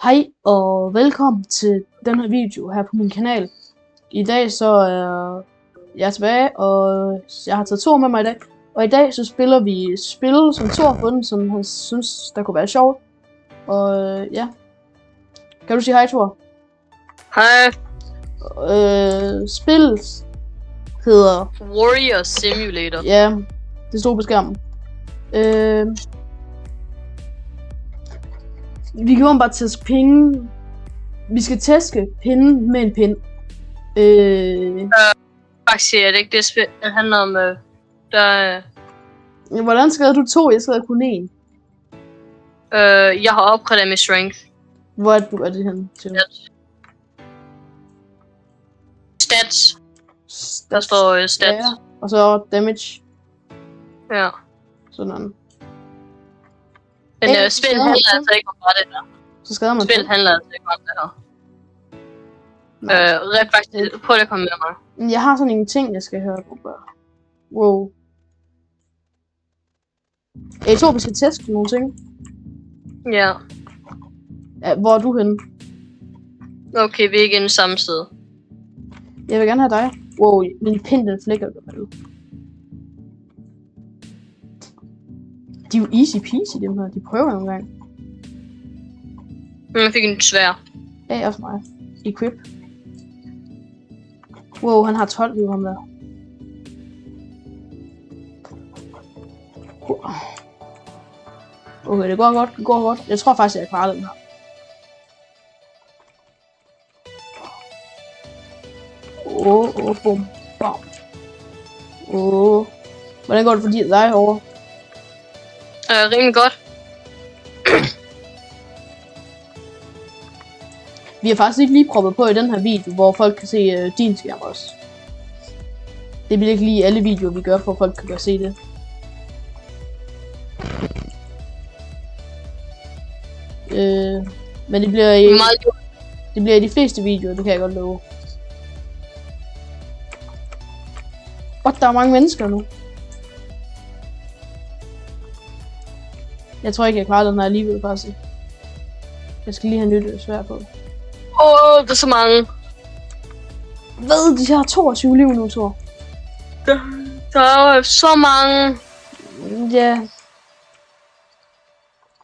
Hej og velkommen til den her video her på min kanal. I dag så er jeg tilbage, og jeg har taget Thor med mig i dag. Og i dag så spiller vi et spil, som Thor har fundet, som han synes, der kunne være sjovt. Og ja. Kan du sige hej, Thor? Hej. Spillet hedder Warrior Simulator. Ja, det stod på skærmen. Vi kan bare tæske penge. Vi skal tæske pinden med en pind. Faktisk er det ikke det spil, det handler om, Hvordan skrev du 2? Jeg skrev kun 1. jeg har opgraderet min strength. Hvor er det henne? Stats. Der står stats. Ja, og så damage. Ja. Sådan. Men spil handler altså ikke om bare det her. Så skader man. Spil handler altså ikke om det her. Faktisk, prøv at komme med mig. Jeg har sådan en ting, jeg skal høre på. Wow. Jeg tror, vi skal teste nogle ting. Ja. Hvor er du henne? Okay, vi er ikke inde samme sted. Jeg vil gerne have dig. Wow, min pind den flækker. De er jo easy peasy, dem her. De prøver nogle gange. Jeg fik en svær. Ja, også mig. Equip. Wow, han har 12 liv, ham der. Okay, det går godt, det går godt. Jeg tror faktisk, jeg klarer den her. Bum, bam. Hvordan går det for dig herovre? Rimelig godt. Vi har faktisk ikke lige proppet på i den her video, hvor folk kan se din skærm også. Det bliver ikke lige alle videoer, vi gør, for at folk kan godt se det. Men det bliver i de fleste videoer, det kan jeg godt love. Der er mange mennesker nu. Jeg tror ikke, jeg klarer den her alligevel, faktisk. Jeg skal lige have nyt svær på. Der er så mange. Hvad? De har 22 liv nu, Thor. Der er så mange. Ja.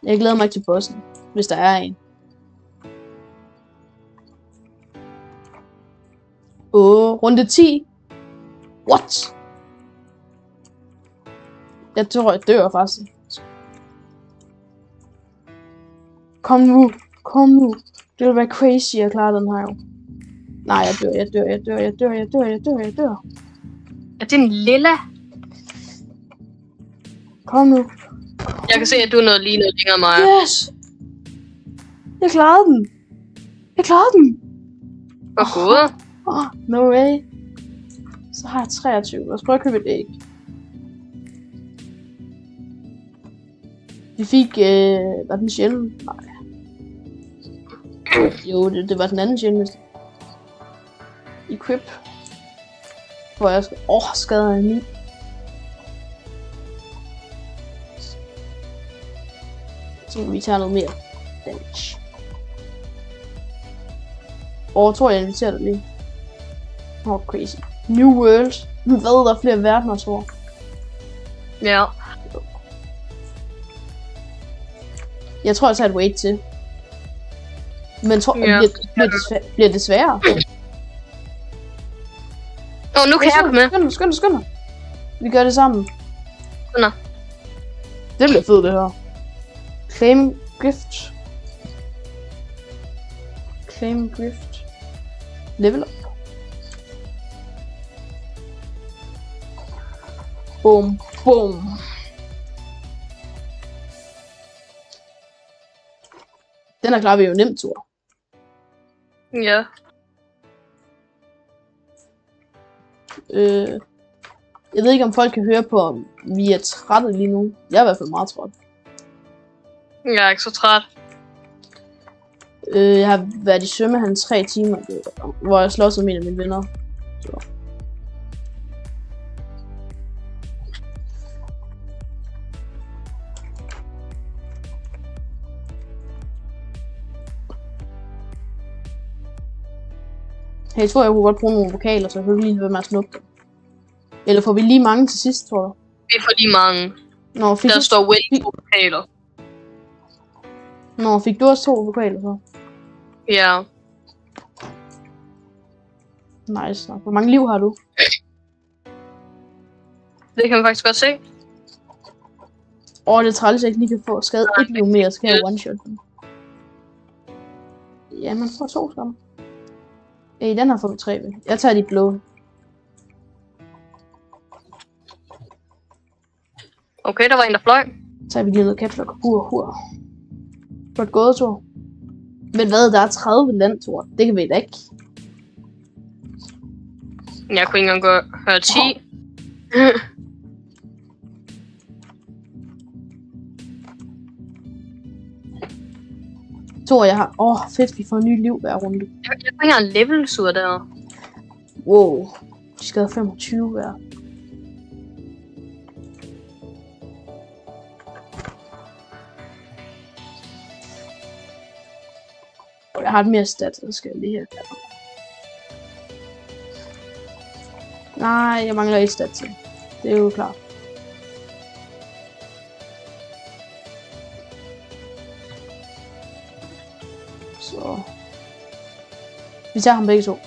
Jeg glæder mig ikke til bossen, hvis der er en. Runde 10. What? Jeg tror, jeg dør faktisk. Kom nu. Det vil være crazy at klare den her jo. Nej, jeg dør. Er det en lilla? Kom nu. Jeg kan se, at du er noget længere end mig. Yes! Jeg klarede den. Hvor god. No way. Så har jeg 23. Lad os prøve at købe et æg. Vi fik, var den sjældent? Nej. Jo, det var den anden sjældent. Equip. Hvor jeg skal... skader jeg 9. Så vi tager noget mere damage. Tror jeg inviterer dig lige. Crazy. New World. Hvad der er flere verdener, tror Ja. jeg tror, jeg tager et wait til. Men tror bliver det sværere? Nu kan jeg komme med. Skynd dig. Vi gør det sammen. Nå. Det bliver fedt, det her. Claim gift. Level up. Boom. Den her klarer vi jo nemt, Thor. Ja. Jeg ved ikke, om folk kan høre på, om vi er trætte lige nu. Jeg er i hvert fald meget træt. Jeg er ikke så træt. Jeg har været i svømmehallen 3 timer, hvor jeg slås med en af mine venner. Så. Jeg tror, jeg kunne godt bruge nogle vokaler, så jeg kunne lige være med at snuppe dem. Eller får vi lige mange til sidst, tror du? Vi får lige mange. Nå, Der står Will 2 vokaler. Nå, fik du også 2 vokaler så? Ja. Nice nok. Hvor mange liv har du? Det kan man faktisk godt se. Det er træls, at jeg ikke lige kan få skadet 1 liv mere, så kan jeg one-shot den. Ja, man får 2 skam. Den her får vi 3 ved. Jeg tager de blå. Okay, der var en, der fløj. Så tager vi lige noget catlock. Hur. Godt gået, Thor. Men hvad, der er 30 land, Thor. Det kan vi da ikke. Jeg kunne ikke engang høre 10. Thor, jeg har... fedt, vi får en ny liv hver runde. Jeg kunne ikke engang levels ud der. Wow. De skal have 25 hver. Jeg har et mere stat, så skal jeg lige have. Nej, jeg mangler et stat til. Det er jo klart. Så. Vi tager ham begge to.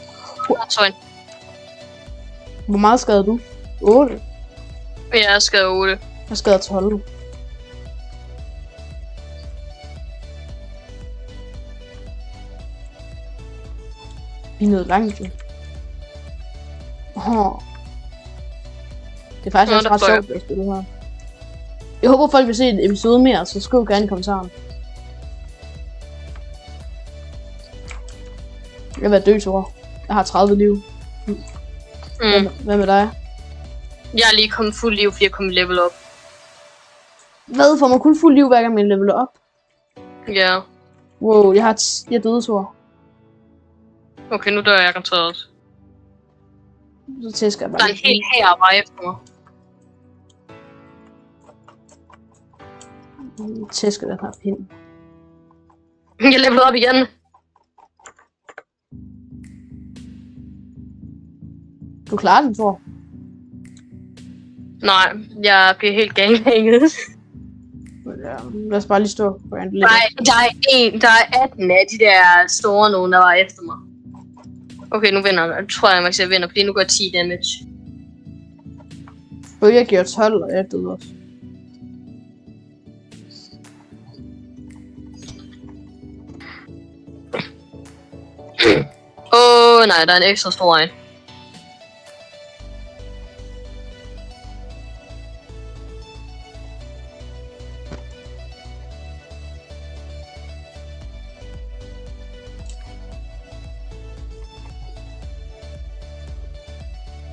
Hvor meget skade du? 8? Jeg skader 8. Jeg skader 12. Vi er nået langt, jo. Det er faktisk også ret sjovt at spille her. Jeg håber folk vil se en episode mere, så skriv gerne i kommentaren. Jeg vil være død, Thor. Jeg har 30 liv. Hvad med dig? Jeg er lige kommet fuld liv, fordi jeg kom level op. Hvad? Får man kun fuld liv, hver gang man leveler op? Ja. Wow, jeg er døde, Thor. Okay, nu dør jeg garanteret også. Så tæsker jeg bare. Der er en hel her bare efter mig. Jeg tæsker den her pind. Jeg levelede op igen. Du klarer den, Thor. Nej, jeg bliver helt ganghænget. Ja, lad os bare lige stå på en lidt. Nej, der er 18 af de der store nogen, der var efter mig. Okay, nu vinder jeg. Tror jeg, at jeg vinder, fordi nu går 10 damage. Jeg giver 12, og jeg døde også. Nej, der er en ekstra stor en.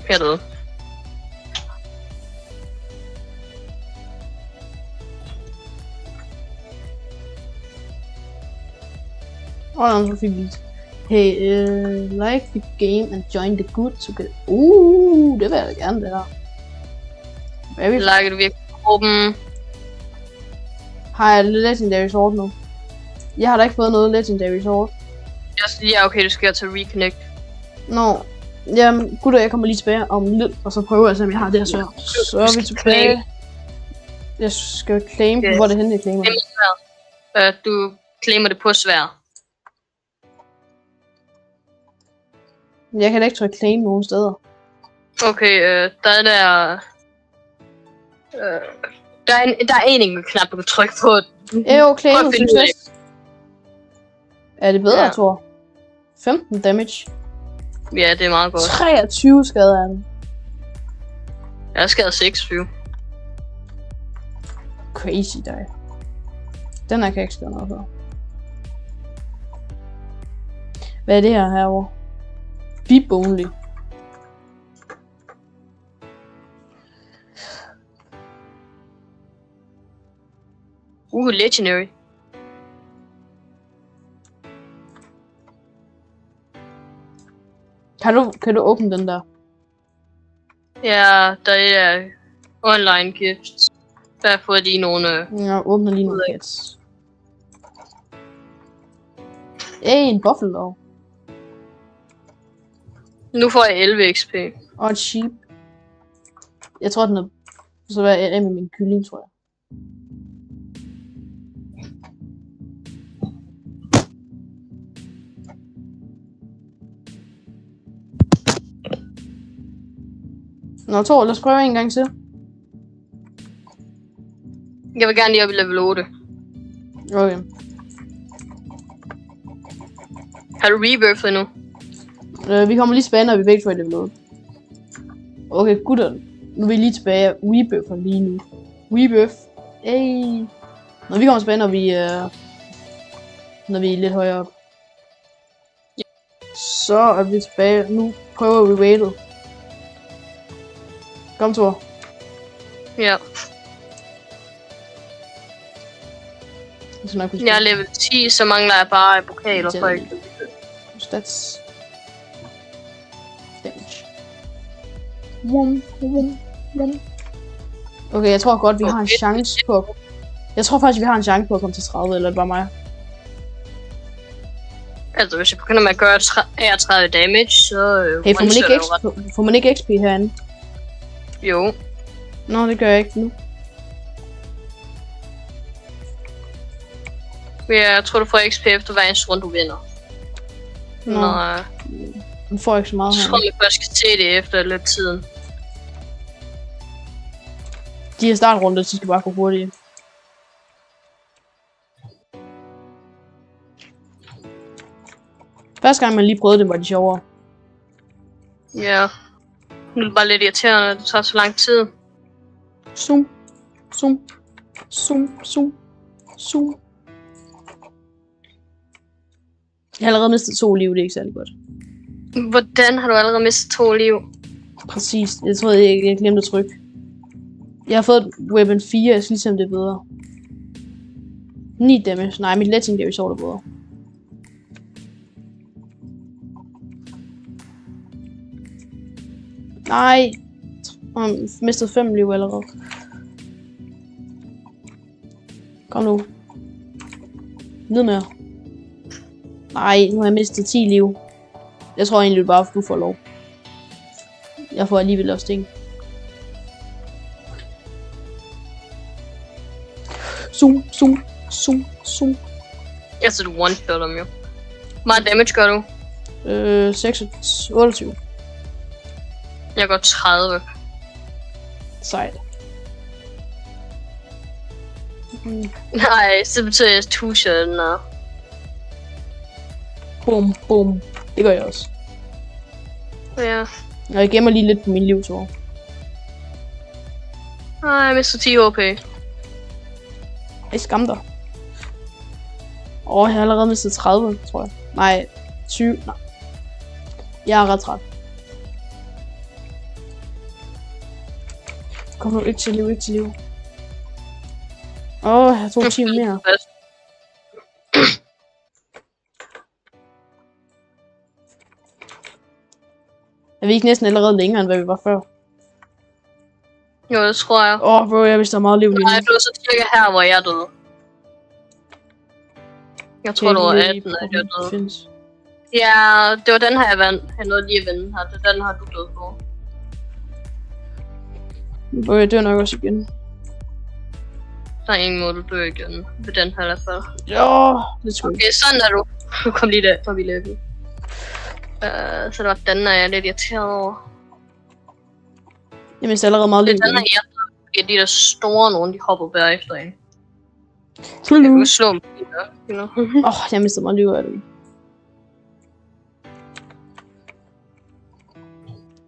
Jeg døde. Så fik vi hey, like the game and join the good to get. Det vil jeg da gerne, det her. Like det virkelig gruppen. Har jeg Legendary Sword nu? Jeg har da ikke fået noget Legendary Sword. Ja, okay, du skal til Reconnect. Nå. Jamen, gutter, jeg kommer lige tilbage om lidt, og så prøver jeg, om jeg har det her svær. Så er vi tilbage. Jeg skal claim, hvor det henne, jeg claimer. Du claimer det på svær. Jeg kan da ikke trykke claim nogen steder. Okay, der er en enkelt knap, du kan trykke på. Jo, claim succes. Er det bedre, Thor? 15 damage. Ja, det er meget godt. 23 skader af den. Jeg er skadet 26. Crazy dig. Den her kan jeg ikke skade noget for. Hvad er det her herovre? Beep only. Legendary. Kan du åbne den der? Ja, der er online gifts. Der får lige nogle... Jeg åbner lige nogle cats. En buffalo. Nu får jeg 11 XP. Og et sheep. Jeg tror, den er... Så hvad er med min kylling, tror jeg. Nå, Thor, lad os prøve en gang til. Jeg vil gerne lige op i level 8. Okay. Har du rebirthet endnu? Vi kommer lige tilbage, når vi begge to er i level 8. Okay, gutter. Nu er vi lige tilbage. Rebirther lige nu. Rebirth. Hey. Når vi kommer tilbage, når vi er lidt højere op. Så er vi tilbage. Nu prøver vi weightet. Kom, Thor. Ja. Jeg er level 10, så mangler jeg bare pokaler for ikke. Stats. Damage. Wum. Okay, jeg tror godt, vi har en chance på... Jeg tror faktisk, vi har en chance på at komme til 30, eller er det bare mig? Altså, hvis jeg begynder med at gøre 30 damage, så... Hey, får man ikke XP herinde? Jo. Nå, det gør jeg ikke nu. Jeg tror, du får XP efter hver eneste runde, du vinder. Nå. Du får ikke så meget her. Jeg tror, vi først skal se det efter lidt tiden. De her startrunde, så skal bare gå hurtigt. Første gang man lige prøvede det, var de sjovere. Ja. Nu er det bare lidt irriterende, at det tager så lang tid. Zoom. Jeg har allerede mistet 2 liv, det er ikke særlig godt. Hvordan har du allerede mistet 2 liv? Præcis, jeg tror jeg glemte at trykke. Jeg har fået weapon 4, jeg skal lige se om det er bedre. 9 damage, nej, mit legendary sword er bedre. Nej, jeg har mistet 5 liv allerede. Kom nu. Ned med. Nej, nu har jeg mistet 10 liv. Jeg tror egentlig bare, at du får lov. Jeg får alligevel også ting. Zoom. Altså, du one-shot dem jo. Hvor meget damage gør du? 28. Jeg går 30. Sejt. Nej, så betyder jeg two-shot, nå. Bum. Det gør jeg også. Ja. Og jeg gemmer lige lidt på min livsår. Nej, jeg mister 10 HP. Ej, skam dig. Jeg har allerede mistet 30, tror jeg. Nej, 20. Nej. Jeg er ret træt. Kom nu, ikke til liv. Jeg tog 10 mere. Er vi ikke næsten allerede længere, end hvad vi var før? Jo, det tror jeg. Bro, jeg vidste, der er meget liv lige nu. Nej, du er så cirka her, hvor jeg døde. Jeg tror, du var 18, at jeg døde. Findes. Ja, det var den her, jeg vandt. Jeg nåede lige at vinde her. Det er den her, du døde på. Bro, jeg dør nok også igen. Der er ingen måde, du dør igen. Ved den her i hvert fald. Ja, det tror jeg. Okay, sådan er du. Du kom lige der, så vi løb. Så det var den, jeg er lidt irriteret over. Jeg mister allerede meget liv. Det er den her, jeg de der store nogen, de hopper bare efter en. Jeg kan slå dem. Jeg mister meget liv af det.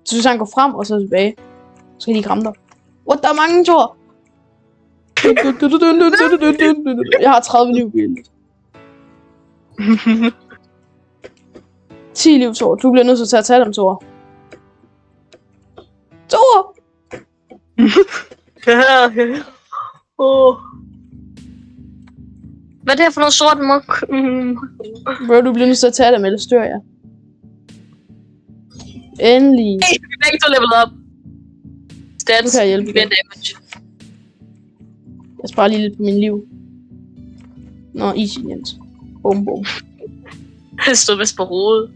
Så hvis han går frem og så tilbage, så kan de kramme dig. What, der er mange, Thor! Jeg har 30 liv, Bill. 10 liv, Thor. Du bliver nødt til at tage dem, Thor. Thor! Hvad er det her for noget sort mok? Bro, du bliver nødt til at tage dem, ellers dør jeg. Endelig. Hey, vi er begge to levelet op. Stats. Nu kan jeg hjælpe dig. Jeg sparer lige lidt på min liv. Nå, easy, Jens. Bum. Det stod vist på hovedet.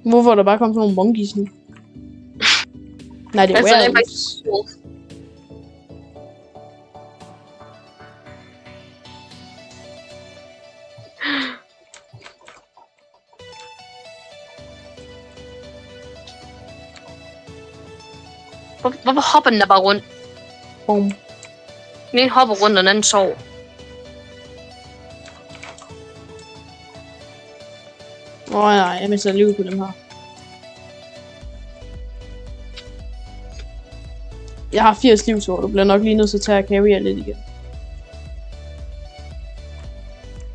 Hvorfor er der bare kommet sådan nogle monkeys nu? Nej, det er Altså, det er werewolves. faktisk wolf. Hvorfor hopper den der bare rundt? Boom. Den ene hopper rundt, og den anden sover. Nej, jeg mister livet på dem her. Jeg har 80 liv, så du bliver nok lige nødt til at tage og carry lidt igen.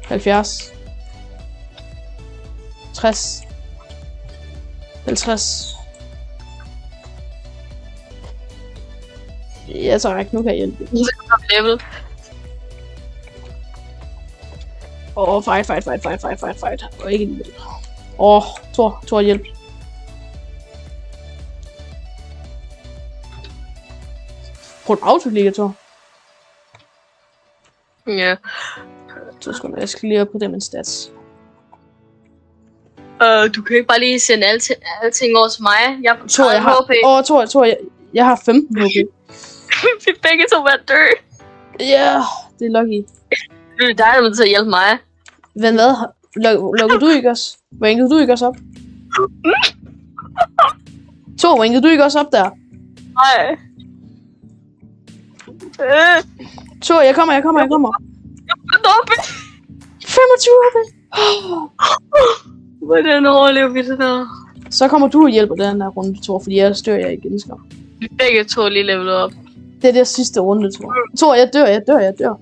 70. 60. 50. Jeg tager ikke, nu kan jeg hjælpe. Level. Fight. Og ikke alligevel. Thor, hjælp. Prøv autoligger, Thor. Ja. Så jeg skal lige op på det med stats. Du kan ikke bare lige sende alting over til mig. Jeg har Thor, jeg har 15 HP. Vi begge to var dø. Ja, det er lucky. Det er dig, der er nødt til at hjælpe mig. Men hvad? Lukker du ikke også? Rankede du ikke også op? Thor, rankede du ikke også op der? Nej. Thor, jeg kommer. Jeg er 25 HP. Hvordan overlever vi det der? Så kommer du og hjælper den her runde, Thor, fordi jeg stør jer igen, skam. Vi begge to lige levelet op. Det er det sidste runde, Thor. Thor, jeg dør.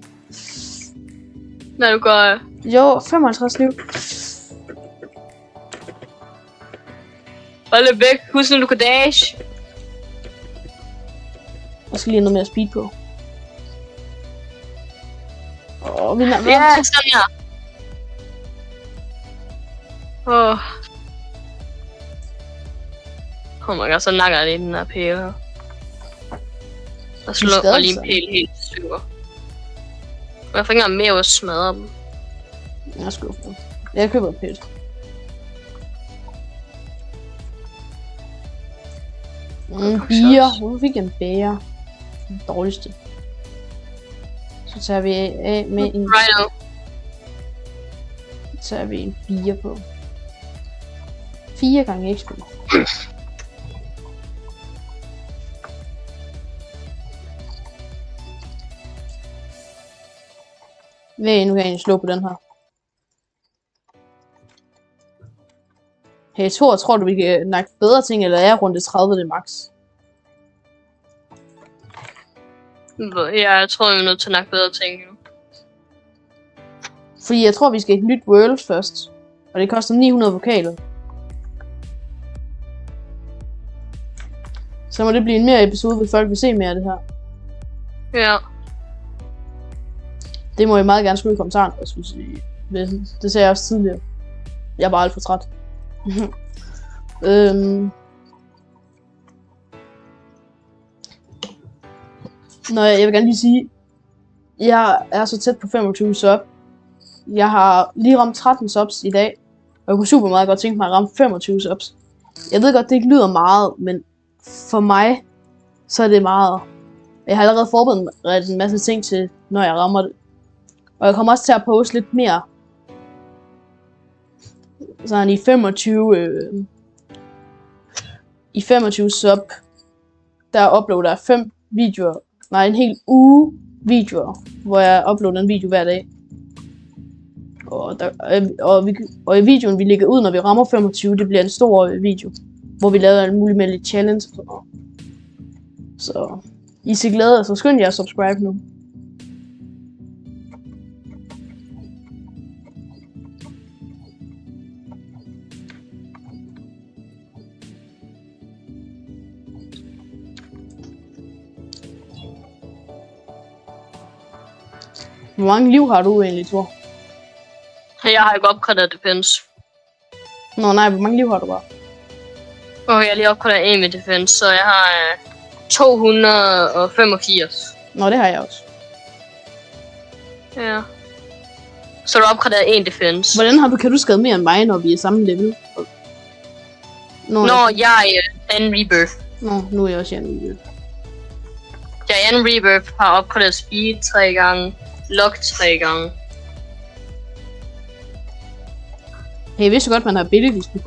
Nej, du går... Jo, 55 liv. Hold væk. Husk nu, du kan dash. Jeg skal lige have noget mere speed på. Vi er Ja, sådan her. Oh my god, så nakker jeg lige den her pæle her. Og slår mig lige en pæl helt i stykker. Jeg får ikke engang mere ud at smadre dem. Jeg er skuffet. Jeg køber et pæt. Bier. Hvorfor fik jeg en bære? Den dårligste. Så tager vi af med en... Rhino. Så tager vi en bier på. 4 gange XP. Nu kan jeg egentlig slå på den her. Hey Thor, tror du vi kan nakke bedre ting, eller er rundt 30 det max? Ja, jeg tror vi er nødt til at nakke bedre ting nu. Fordi jeg tror vi skal et nyt world først. Og det koster 900 vokaler. Så må det blive en mere episode, hvis folk vil se mere af det her. Ja. Det må I meget gerne skrive i kommentarerne, hvis I vil. Det sagde jeg også tidligere. Jeg er bare alt for træt. Jeg vil gerne lige sige, jeg er så tæt på 25 sub. Jeg har lige ramt 13 subs i dag, og jeg kunne super meget godt tænke mig at ramme 25 subs. Jeg ved godt, det ikke lyder meget, men for mig, så er det meget. Jeg har allerede forberedt en masse ting til, når jeg rammer det. Og jeg kommer også til at poste lidt mere. Sådan i 25 sub, der uploader jeg 5 videoer. Nej, en hel uge videoer, hvor jeg uploader en video hver dag. Og i videoen, vi lægger ud, når vi rammer 25, det bliver en stor video, hvor vi laver en mulig med lidt challenge og sådan noget. Så I er glade, så skynd jer at subscribe nu. Hvor mange liv har du egentlig, Thor? Jeg har ikke opgraderet defense. Nå nej, hvor mange liv har du bare? Jeg har lige opgraderet med defense, så jeg har 285. Nå, det har jeg også. Ja. Så du opgraderet 1 defense. Hvordan kan du skade mere end mig, når vi er samme level? Nå, jeg er en Rebirth. Nå, nu er jeg også en Rebirth. Jeg er en Rebirth, har opgraderet Speed 3 gange, Lock 3 gange. Hey, jeg vidste godt, man har abilities på Q.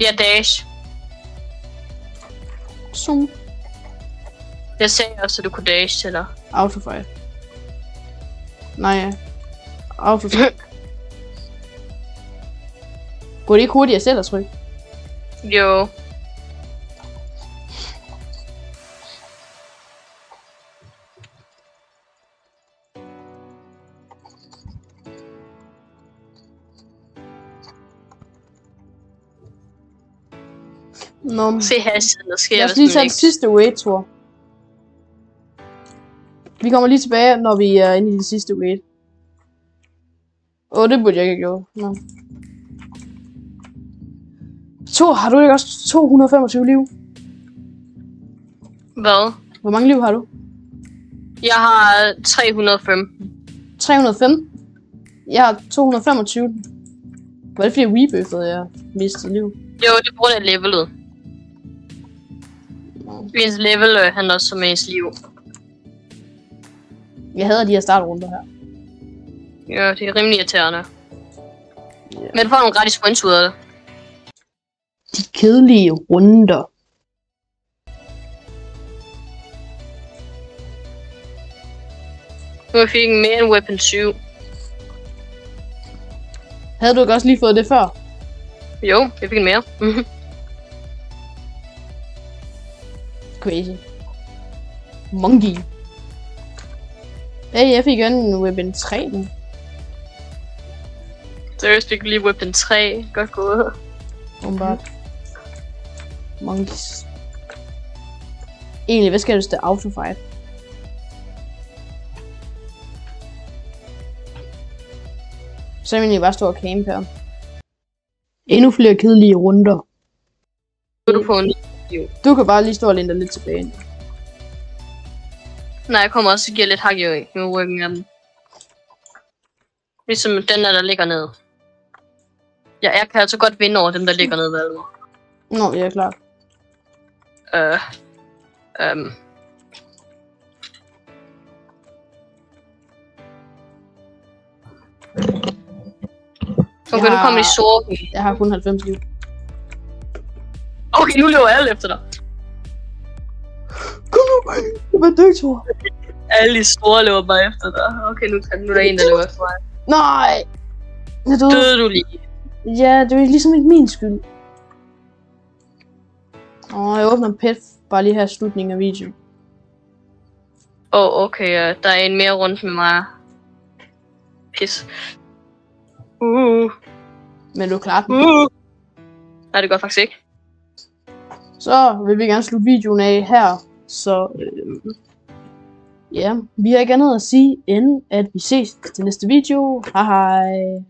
Ja, Dash. Zoom. Jeg sagde også, at du kunne dash til dig. Autofire. Nej, ja. Autofire. Går det ikke hurtigt at selv at trykke? Jo. Nå, Se hastigheden, der sker. lad os lige tage den sidste raid-tur. Vi kommer lige tilbage, når vi er inde i den sidste raid. Det burde jeg ikke have gjort. Nå. Har du ikke også 225 liv? Hvad? Hvor mange liv har du? Jeg har 315. 305? Jeg har 225. Var det fordi Rebirth'ede jeg mistede liv? Jo, det er grund af levelet. Ens level handler også om ens liv. Jeg hader de her startrunder her. Ja, det er rimelig irriterende. Yeah. Men du får nogle gratis points ud af det. De kedelige runder. Nu fik jeg mere end Weapon 7. Havde du ikke også lige fået det før? Jo, jeg fik en mere. Crazy. Monkey. Hey, jeg fik en Weapon 3 nu. Seriøst fik lige Weapon 3. Godt gået. Bombard. Monkeys. Egentlig, hvad skal du til autofight? Så er vi egentlig bare stå og camp her. Endnu flere kedelige runder. Nu er du på en liv. Du kan bare lige stå og læne dig lidt tilbage. Nej, jeg kommer også og giver lidt hak i med ryggen af den. Ligesom den der ligger nede. Ja, jeg kan altså godt vinde over dem, der ligger nede ved. Nå, ja, klart. Okay, nu kommer de sorte. Jeg har kun 90 liv. Okay, nu løber alle efter dig. Kom nu, jeg var død, Thor. Alle de store løber bare efter dig. Okay, nu er der en, der løber efter mig. Nej! Jeg døde. Døde du lige? Ja, det var ligesom ikke min skyld. Jeg åbner en pet, bare lige her i slutningen af videoen. Okay, der er en mere rundt med mig. Pis. Men du klarer den. Nej, det gør faktisk ikke. Så vil vi gerne slutte videoen af her. Så ja, vi har ikke andet at sige, end at vi ses til næste video. Hej hej.